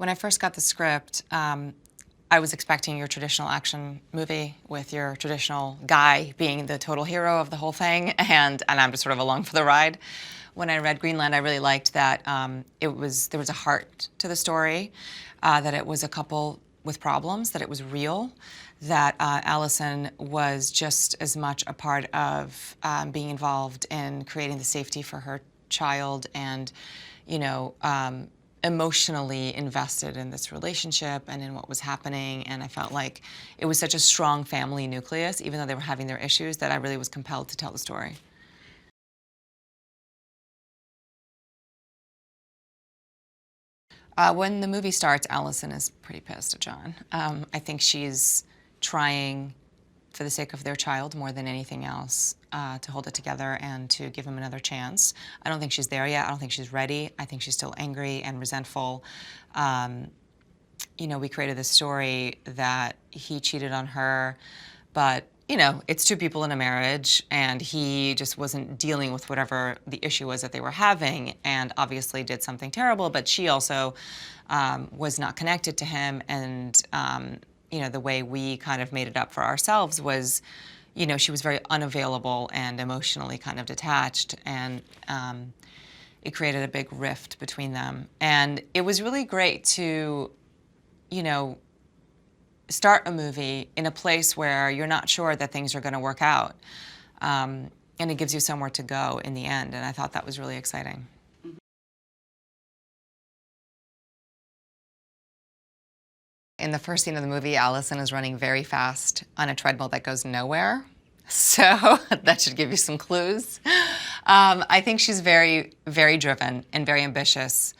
When I first got the script, I was expecting your traditional action movie with your traditional guy being the total hero of the whole thing, and I'm just sort of along for the ride. When I read Greenland, I really liked that there was a heart to the story, that it was a couple with problems, that it was real, that Allison was just as much a part of being involved in creating the safety for her child and, you know, emotionally invested in this relationship and in what was happening. And I felt like it was such a strong family nucleus, even though they were having their issues, that I really was compelled to tell the story. When the movie starts, Allison is pretty pissed at John. I think she's trying, for the sake of their child more than anything else, to hold it together and to give him another chance. I don't think she's there yet. I don't think she's ready. I think she's still angry and resentful. You know, we created this story that he cheated on her, but you know, it's two people in a marriage, and he just wasn't dealing with whatever the issue was that they were having, and obviously did something terrible, but she also was not connected to him, and you know, the way we kind of made it up for ourselves was, you know, she was very unavailable and emotionally kind of detached, and it created a big rift between them. And it was really great to, you know, start a movie in a place where you're not sure that things are going to work out. And it gives you somewhere to go in the end, and I thought that was really exciting. In the first scene of the movie, Allison is running very fast on a treadmill that goes nowhere. So that should give you some clues. I think she's very, very driven and very ambitious.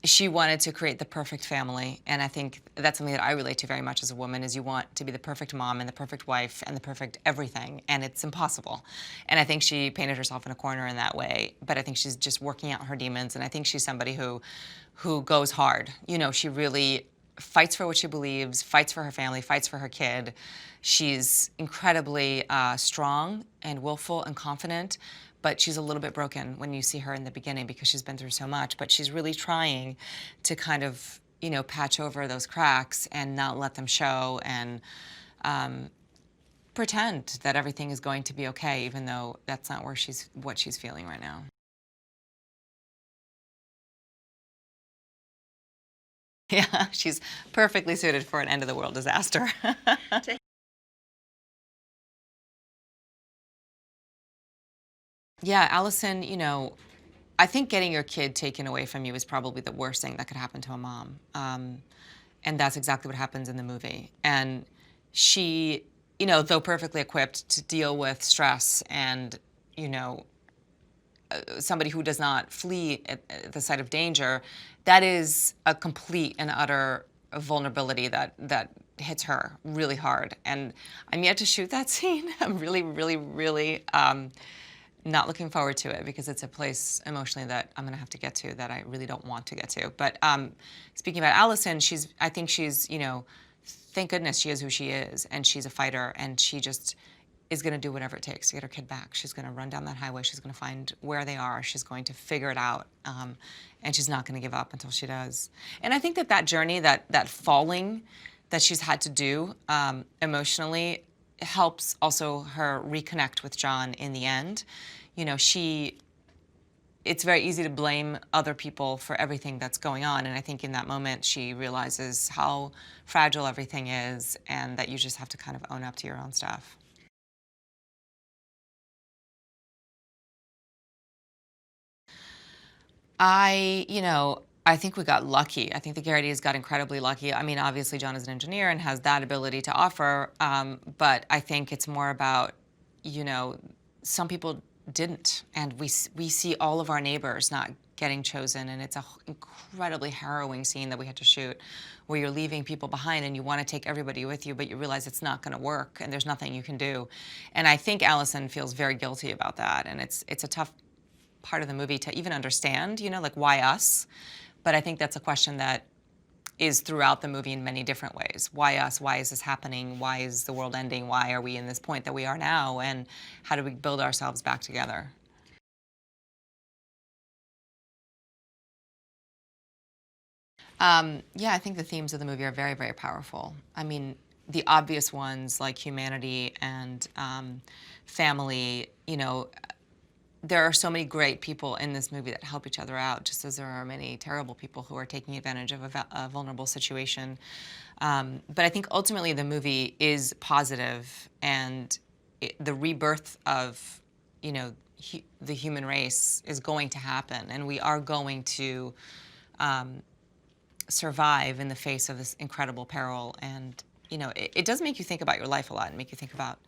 She wanted to create the perfect family, and I think that's something that I relate to very much as a woman, is you want to be the perfect mom and the perfect wife and the perfect everything, and it's impossible. And I think she painted herself in a corner in that way, but I think she's just working out her demons, and I think she's somebody who goes hard. You know, she really fights for what she believes, fights for her family, fights for her kid. She's incredibly strong and willful and confident, but she's a little bit broken when you see her in the beginning because she's been through so much. But she's really trying to kind of, you know, patch over those cracks and not let them show, and pretend that everything is going to be okay, even though that's not what she's feeling right now. Yeah, she's perfectly suited for an end-of-the-world disaster. Yeah, Allison, you know, I think getting your kid taken away from you is probably the worst thing that could happen to a mom. And that's exactly what happens in the movie. And she, you know, though perfectly equipped to deal with stress and, you know, somebody who does not flee at the sight of danger, that is a complete and utter vulnerability that hits her really hard. And I'm yet to shoot that scene. I'm really, really, really not looking forward to it, because it's a place emotionally that I'm going to have to get to that I really don't want to get to. But speaking about Allison, I think she's, you know, thank goodness she is who she is, and she's a fighter, and she just is going to do whatever it takes to get her kid back. She's going to run down that highway. She's going to find where they are. She's going to figure it out, and she's not going to give up until she does. And I think that journey, that falling that she's had to do emotionally, helps also her reconnect with John in the end. You know, it's very easy to blame other people for everything that's going on, and I think in that moment she realizes how fragile everything is, and that you just have to kind of own up to your own stuff. You know, I think we got lucky. I think the Garritys got incredibly lucky. I mean, obviously John is an engineer and has that ability to offer, but I think it's more about, you know, some people didn't, and we see all of our neighbors not getting chosen, and it's a incredibly harrowing scene that we had to shoot, where you're leaving people behind and you want to take everybody with you, but you realize it's not going to work and there's nothing you can do. And I think Allison feels very guilty about that, and it's a tough part of the movie to even understand, you know, like, why us? But I think that's a question that is throughout the movie in many different ways. Why us? Why is this happening? Why is the world ending? Why are we in this point that we are now? And how do we build ourselves back together? Yeah, I think the themes of the movie are very, very powerful. I mean, the obvious ones like humanity and family, you know, there are so many great people in this movie that help each other out, just as there are many terrible people who are taking advantage of a vulnerable situation. But I think ultimately the movie is positive, and the rebirth of, you know, the human race is going to happen, and we are going to survive in the face of this incredible peril. And, you know, it does make you think about your life a lot and make you think about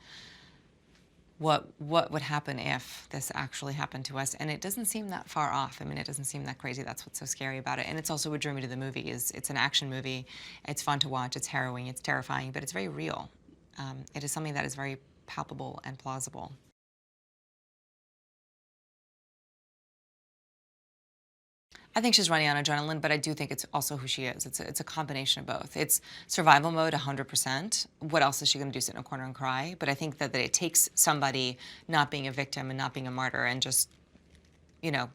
what would happen if this actually happened to us. And it doesn't seem that far off. I mean, it doesn't seem that crazy. That's what's so scary about it. And it's also what drew me to the movie. Is it's an action movie. It's fun to watch. It's harrowing. It's terrifying, but it's very real. It is something that is very palpable and plausible. I think she's running on adrenaline, but I do think it's also who she is. It's a combination of both. It's survival mode 100%. What else is she going to do, sit in a corner and cry? But I think that it takes somebody not being a victim and not being a martyr and just, you know,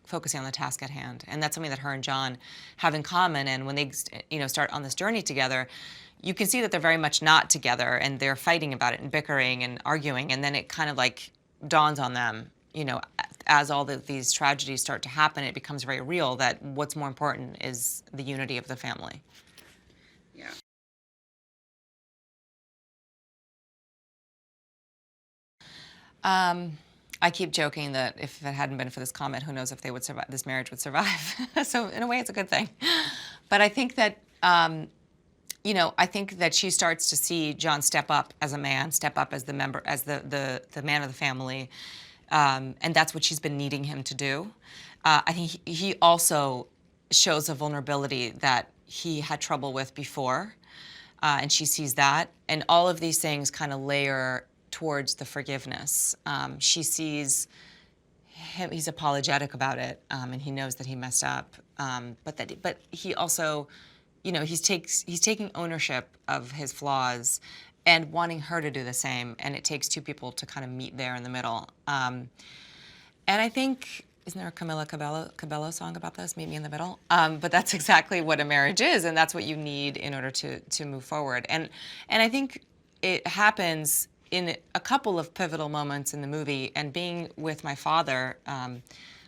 focusing on the task at hand. And that's something that her and John have in common. And when they, you know, start on this journey together, you can see that they're very much not together, and they're fighting about it and bickering and arguing. And then it kind of like dawns on them, you know, as all these tragedies start to happen, it becomes very real that what's more important is the unity of the family. Yeah. I keep joking that if it hadn't been for this comet, who knows if they would survive, this marriage would survive. So in a way, it's a good thing. But I think that, you know, I think that she starts to see John step up as a man, step up as the member, as the man of the family. And that's what she's been needing him to do. I think he also shows a vulnerability that he had trouble with before, and she sees that. And all of these things kind of layer towards the forgiveness. She sees him, he's apologetic about it, and he knows that he messed up. But he also, you know, he's taking ownership of his flaws and wanting her to do the same. And it takes two people to kind of meet there in the middle. And I think, isn't there a Camila Cabello song about this, Meet Me in the Middle? But that's exactly what a marriage is, and that's what you need in order to move forward. And I think it happens in a couple of pivotal moments in the movie, and being with my father,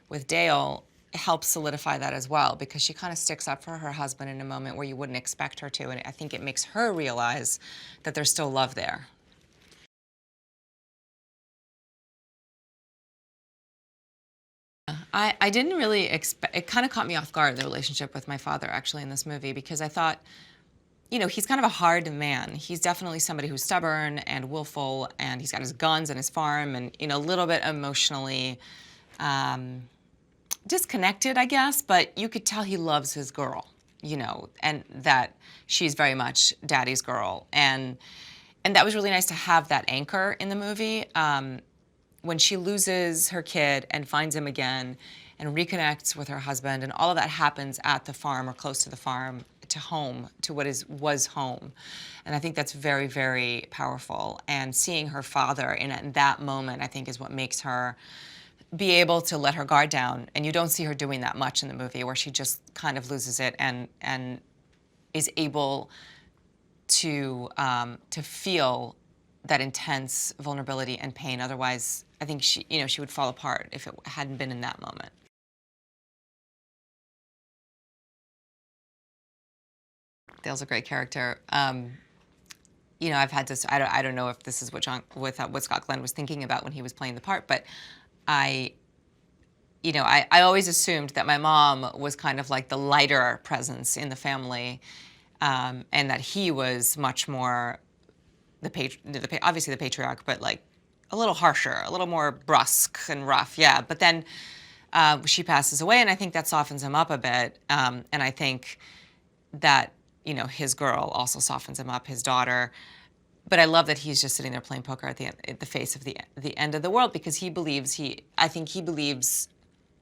with Dale, helps solidify that as well, because she kind of sticks up for her husband in a moment where you wouldn't expect her to, and I think it makes her realize that there's still love there. I didn't really expect, it kind of caught me off guard, the relationship with my father actually in this movie, because I thought, you know, he's kind of a hard man. He's definitely somebody who's stubborn and willful, and he's got his guns and his farm, and, you know, a little bit emotionally disconnected, I guess, but you could tell he loves his girl, you know, and that she's very much daddy's girl. And that was really nice to have that anchor in the movie. When she loses her kid and finds him again and reconnects with her husband, and all of that happens at the farm or close to the farm, to home, to what was home. And I think that's very, very powerful. And seeing her father in that moment, I think, is what makes her be able to let her guard down. And you don't see her doing that much in the movie, where she just kind of loses it and is able to feel that intense vulnerability and pain. Otherwise, I think she would fall apart if it hadn't been in that moment. Dale's a great character. You know, I've had this. I don't know if this is what Scott Glenn was thinking about when he was playing the part, but I always assumed that my mom was kind of like the lighter presence in the family, and that he was much more obviously the patriarch, but like a little harsher, a little more brusque and rough. Yeah, but then she passes away, and I think that softens him up a bit. And I think that, you know, his girl also softens him up, his daughter. But I love that he's just sitting there playing poker at the face of the end of the world, because I think he believes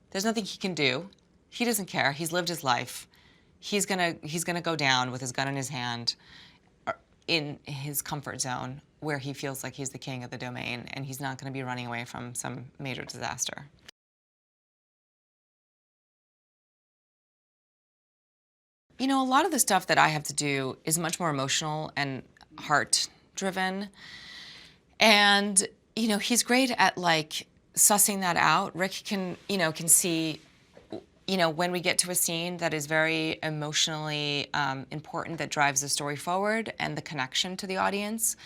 there's nothing he can do. He doesn't care. He's lived his life. He's gonna go down with his gun in his hand, in his comfort zone, where he feels like he's the king of the domain, and he's not going to be running away from some major disaster. You know, a lot of the stuff that I have to do is much more emotional and heart-driven. And, you know, he's great at, like, sussing that out. Rick can, you know, can see, you know, when we get to a scene that is very emotionally important, that drives the story forward and the connection to the audience.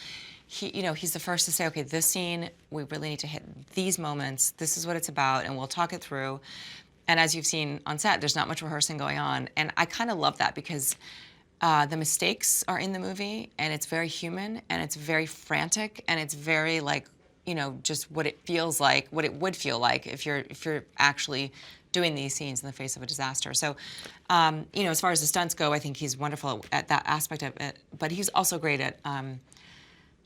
You know, he's the first to say, okay, this scene, we really need to hit these moments. This is what it's about, and we'll talk it through. And as you've seen on set, there's not much rehearsing going on. And I kind of love that because the mistakes are in the movie, and it's very human, and it's very frantic, and it's very, like, you know, just what it feels like, what it would feel like if you're actually doing these scenes in the face of a disaster. So, you know, as far as the stunts go, I think he's wonderful at that aspect of it. But he's also great at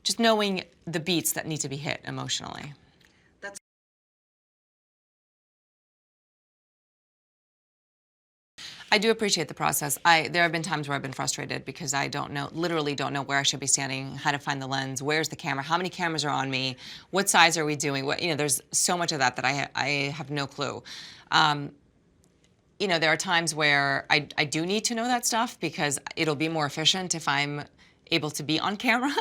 just knowing the beats that need to be hit emotionally. I do appreciate the process. There have been times where I've been frustrated because I don't know, literally don't know where I should be standing, how to find the lens, where's the camera, how many cameras are on me, what size are we doing, what, you know, there's so much of that that I have no clue. You know, there are times where I do need to know that stuff because it'll be more efficient if I'm able to be on camera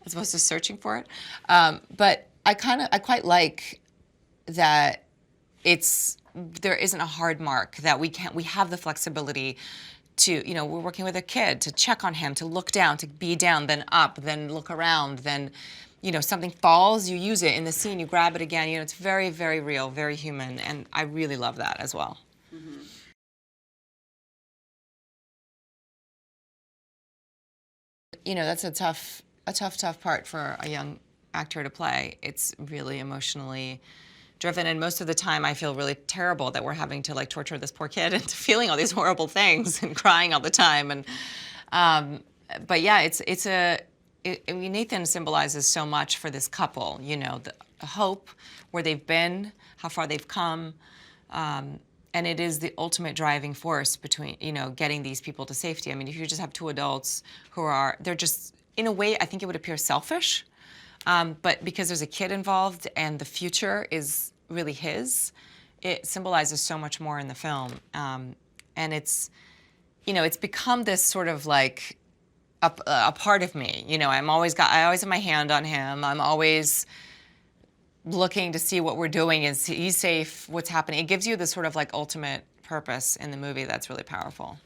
as opposed to searching for it. But I quite like that there isn't a hard mark, that we have the flexibility to, you know, we're working with a kid, to check on him, to look down, to be down, then up, then look around, then, you know, something falls, you use it in the scene, you grab it again. You know, it's very, very real, very human, and I really love that as well. Mm-hmm. You know, that's a tough part for a young actor to play. It's really emotionally driven, and most of the time I feel really terrible that we're having to, like, torture this poor kid into feeling all these horrible things and crying all the time. And but yeah, I mean, Nathan symbolizes so much for this couple. You know, the hope, where they've been, how far they've come, and it is the ultimate driving force between, you know, getting these people to safety. I mean, if you just have two adults they're just, in a way, I think it would appear selfish. But because there's a kid involved and the future is really his, it symbolizes so much more in the film. And it's, you know, it's become this sort of like a part of me. You know, I always have my hand on him. I'm always looking to see what we're doing. Is he safe? What's happening? It gives you this sort of like ultimate purpose in the movie that's really powerful.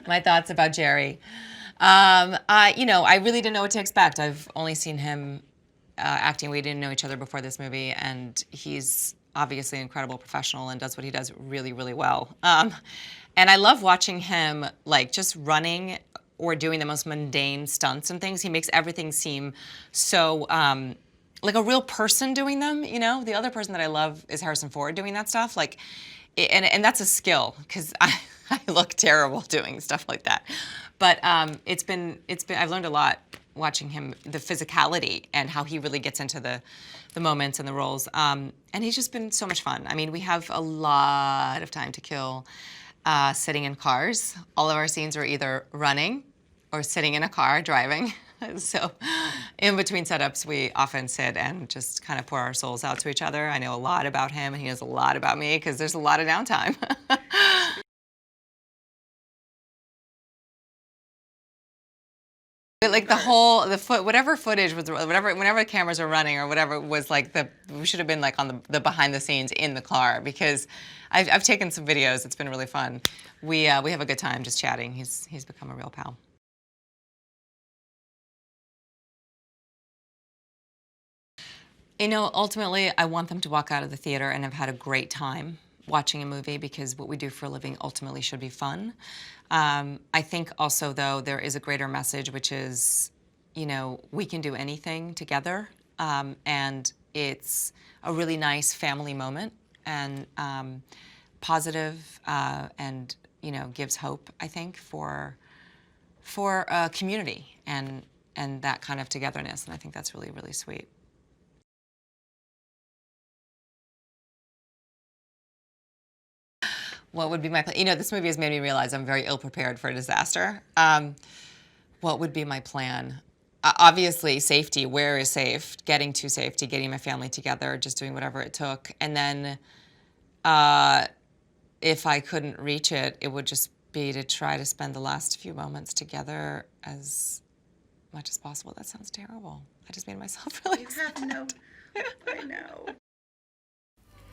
My thoughts about Jerry. You know, I really didn't know what to expect. I've only seen him acting. We didn't know each other before this movie, and he's obviously an incredible professional and does what he does really, really well. And I love watching him, like, just running or doing the most mundane stunts and things. He makes everything seem so like a real person doing them. You know, the other person that I love is Harrison Ford doing that stuff. Like, and that's a skill, because I look terrible doing stuff like that. But I've learned a lot watching him, the physicality and how he really gets into the moments and the roles. And he's just been so much fun. I mean, we have a lot of time to kill sitting in cars. All of our scenes are either running or sitting in a car driving. So in between setups, we often sit and just kind of pour our souls out to each other. I know a lot about him, and he knows a lot about me, because there's a lot of downtime. Like whatever footage was, whenever the cameras were running or whatever was, like, we should have been like on the behind the scenes in the car, because I've taken some videos. It's been really fun. We have a good time just chatting. He's become a real pal. You know, ultimately, I want them to walk out of the theater and have had a great time watching a movie, because what we do for a living ultimately should be fun. I think also, though, there is a greater message, which is, you know, we can do anything together, and it's a really nice family moment, and positive, and, you know, gives hope, I think, for a community and that kind of togetherness, and I think that's really, really sweet. What would be my plan? You know, this movie has made me realize I'm very ill-prepared for a disaster. What would be my plan? obviously safety, where is safe, getting to safety, getting my family together, just doing whatever it took. And then if I couldn't reach it, it would just be to try to spend the last few moments together as much as possible. That sounds terrible. I just made myself really sad. No, I know.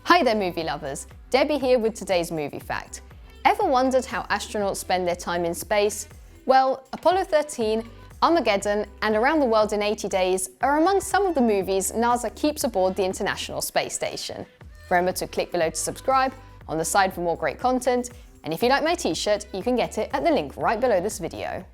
Hi there, movie lovers. Debbie here with today's movie fact. Ever wondered how astronauts spend their time in space? Well, Apollo 13, Armageddon, and Around the World in 80 Days are among some of the movies NASA keeps aboard the International Space Station. Remember to click below to subscribe, on the side for more great content, and if you like my t-shirt, you can get it at the link right below this video.